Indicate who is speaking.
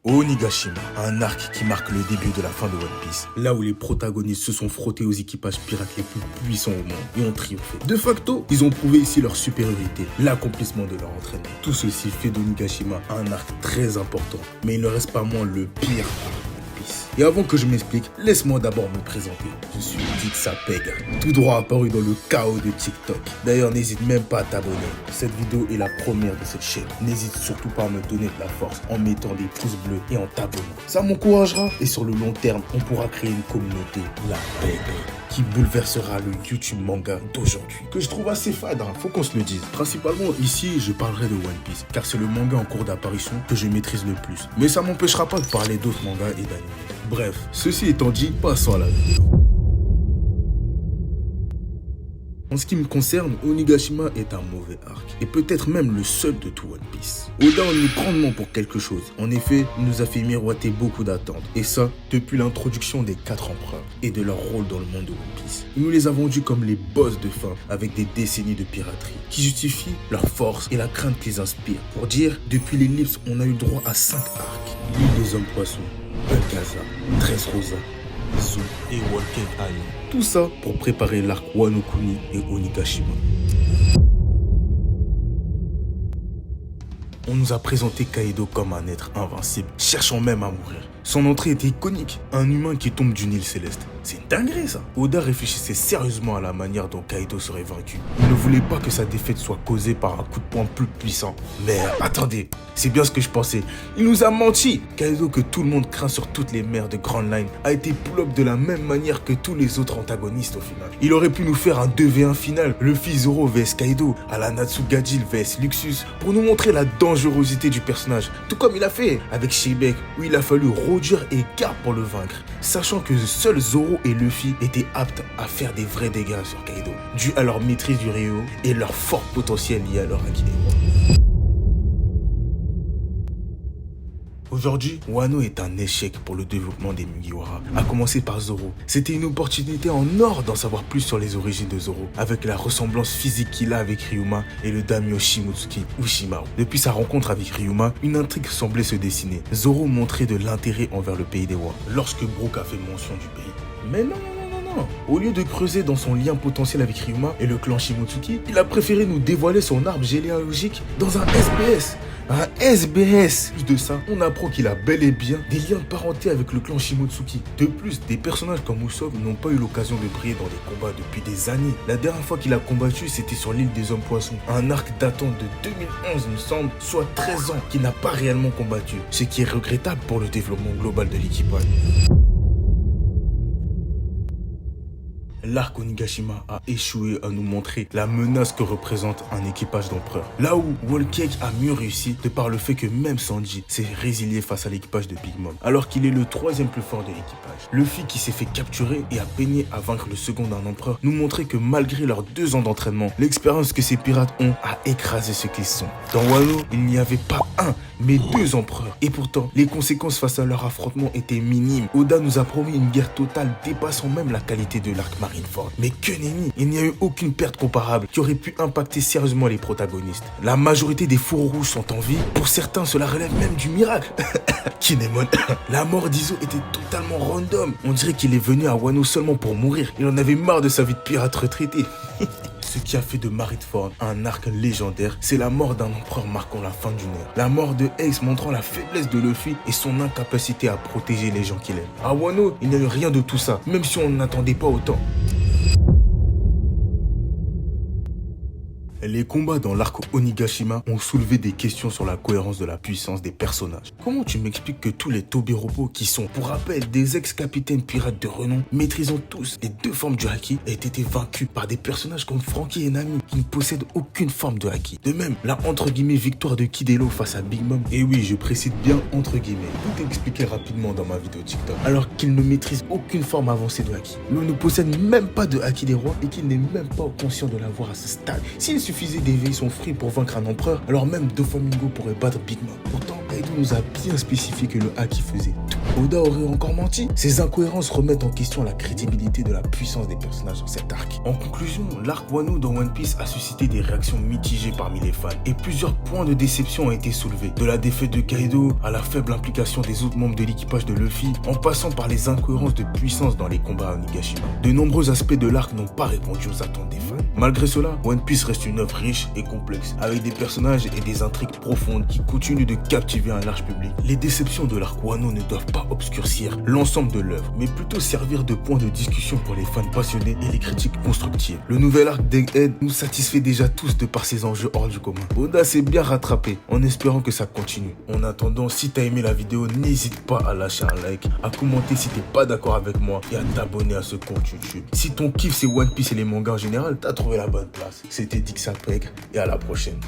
Speaker 1: Onigashima, un arc qui marque le début de la fin de One Piece, là où les protagonistes se sont frottés aux équipages pirates les plus puissants au monde et ont triomphé. De facto, ils ont prouvé ici leur supériorité, l'accomplissement de leur entraînement. Tout ceci fait d'Onigashima un arc très important, mais il ne reste pas moins le pire arc. Et avant que je m'explique, laisse-moi d'abord me présenter. Je suis Dixapeg, tout droit apparu dans le chaos de TikTok. D'ailleurs, n'hésite même pas à t'abonner. Cette vidéo est la première de cette chaîne. N'hésite surtout pas à me donner de la force en mettant des pouces bleus et en t'abonnant. Ça m'encouragera et sur le long terme, on pourra créer une communauté, la Peg, qui bouleversera le YouTube manga d'aujourd'hui. Que je trouve assez fade, faut qu'on se le dise. Principalement ici, je parlerai de One Piece, car c'est le manga en cours d'apparition que je maîtrise le plus. Mais ça m'empêchera pas de parler d'autres mangas et d'anime. Bref, ceci étant dit, passons à la vidéo. En ce qui me concerne, Onigashima est un mauvais arc, et peut-être même le seul de tout One Piece. Oda en est grandement pour quelque chose. En effet, il nous a fait miroiter beaucoup d'attentes, et ça, depuis l'introduction des 4 empereurs, et de leur rôle dans le monde de One Piece. Il nous les a vendus comme les boss de fin, avec des décennies de piraterie, qui justifient leur force et la crainte qu'ils inspirent. Pour dire, depuis l'ellipse, on a eu droit à 5 arcs. L'île des hommes poissons, Alcazar, Dressrosa, Zou et Walking Island. Tout ça pour préparer l'arc Wano Kuni et Onigashima. On nous a présenté Kaido comme un être invincible, cherchant même à mourir. Son entrée était iconique, un humain qui tombe d'une île céleste. C'est une dinguerie ça. Oda réfléchissait sérieusement à la manière dont Kaido serait vaincu. Il ne voulait pas que sa défaite soit causée par un coup de poing plus puissant. Mais attendez, c'est bien ce que je pensais. Il nous a menti. Kaido, que tout le monde craint sur toutes les mers de Grand Line, a été pull-up de la même manière que tous les autres antagonistes au final. Il aurait pu nous faire un 2v1 final, Luffy Zoro vs Kaido, à la Natsugajil vs Luxus, pour nous montrer la dangerosité du personnage. Tout comme il a fait avec Shebeck, où il a fallu dur et garde pour le vaincre, sachant que seuls Zoro et Luffy étaient aptes à faire des vrais dégâts sur Kaido, dû à leur maîtrise du Ryo et leur fort potentiel lié à leur haki des rois. Aujourd'hui, Wano est un échec pour le développement des Mugiwara, à commencer par Zoro. C'était une opportunité en or d'en savoir plus sur les origines de Zoro, avec la ressemblance physique qu'il a avec Ryuma et le daimyo Shimotsuki ou Shimaru. Depuis sa rencontre avec Ryuma, une intrigue semblait se dessiner. Zoro montrait de l'intérêt envers le pays des rois, lorsque Brook a fait mention du pays. Mais non. Au lieu de creuser dans son lien potentiel avec Ryuma et le clan Shimotsuki, il a préféré nous dévoiler son arbre généalogique dans un SBS. Un SBS. Plus de ça, on apprend qu'il a bel et bien des liens de parenté avec le clan Shimotsuki. De plus, des personnages comme Usopp n'ont pas eu l'occasion de briller dans des combats depuis des années. La dernière fois qu'il a combattu, c'était sur l'île des hommes poissons. Un arc datant de 2011, il me semble, soit 13 ans, qu'il n'a pas réellement combattu. Ce qui est regrettable pour le développement global de l'équipage. L'arc Onigashima a échoué à nous montrer la menace que représente un équipage d'empereurs. Là où Whole Cake a mieux réussi de par le fait que même Sanji s'est résilié face à l'équipage de Big Mom, alors qu'il est le 3e plus fort de l'équipage. Luffy, qui s'est fait capturer et a peiné à vaincre le second d'un empereur, nous montrait que malgré leurs 2 ans d'entraînement, l'expérience que ces pirates ont a écrasé ce qu'ils sont. Dans Wano, il n'y avait pas un, mais 2 empereurs. Et pourtant, les conséquences face à leur affrontement étaient minimes. Oda nous a promis une guerre totale dépassant même la qualité de l'arc Marineford. Mais que nenni, il n'y a eu aucune perte comparable qui aurait pu impacter sérieusement les protagonistes. La majorité des fourreaux rouges sont en vie. Pour certains, cela relève même du miracle. Kinemon. La mort d'Izo était totalement random. On dirait qu'il est venu à Wano seulement pour mourir. Il en avait marre de sa vie de pirate retraité. Ce qui a fait de Marineford un arc légendaire, c'est la mort d'un empereur marquant la fin d'une ère. La mort de Ace montrant la faiblesse de Luffy et son incapacité à protéger les gens qu'il aime. À Wano, il n'y a eu rien de tout ça, même si on n'attendait pas autant. Les combats dans l'arc Onigashima ont soulevé des questions sur la cohérence de la puissance des personnages. Comment tu m'expliques que tous les Tobiropo, qui sont, pour rappel, des ex-capitaines pirates de renom, maîtrisant tous les 2 formes du haki, aient été vaincus par des personnages comme Franky et Nami, qui ne possèdent aucune forme de haki. De même, la entre-guillemets victoire de Kid Elo face à Big Mom, et oui, je précise bien entre guillemets, tout est expliqué rapidement dans ma vidéo TikTok, alors qu'ils ne maîtrisent aucune forme avancée de haki. L'on ne possède même pas de haki des rois et qu'il n'est même pas conscient de l'avoir à ce stade. S'il suffisait d'éveiller son fruit pour vaincre un empereur, alors même Doflamingo pourrait battre Big Mom. Pourtant, Kaido nous a bien spécifié que le Haki faisait tout. Oda aurait encore menti. Ces incohérences remettent en question la crédibilité de la puissance des personnages dans cet arc. En conclusion, l'arc Wano dans One Piece a suscité des réactions mitigées parmi les fans et plusieurs points de déception ont été soulevés. De la défaite de Kaido à la faible implication des autres membres de l'équipage de Luffy, en passant par les incohérences de puissance dans les combats à Onigashima. De nombreux aspects de l'arc n'ont pas répondu aux attentes des fans. Malgré cela, One Piece reste une œuvre riche et complexe, avec des personnages et des intrigues profondes qui continuent de captiver un large public. Les déceptions de l'arc Wano ne doivent pas obscurcir l'ensemble de l'œuvre, mais plutôt servir de point de discussion pour les fans passionnés et les critiques constructives. Le nouvel arc d'Egghead nous satisfait déjà tous de par ses enjeux hors du commun. Oda s'est bien rattrapé, en espérant que ça continue. En attendant, si t'as aimé la vidéo, n'hésite pas à lâcher un like, à commenter si t'es pas d'accord avec moi et à t'abonner à ce compte YouTube. Si ton kiff c'est One Piece et les mangas en général, t'as trouvé la bonne place. C'était Dixapeg et à la prochaine.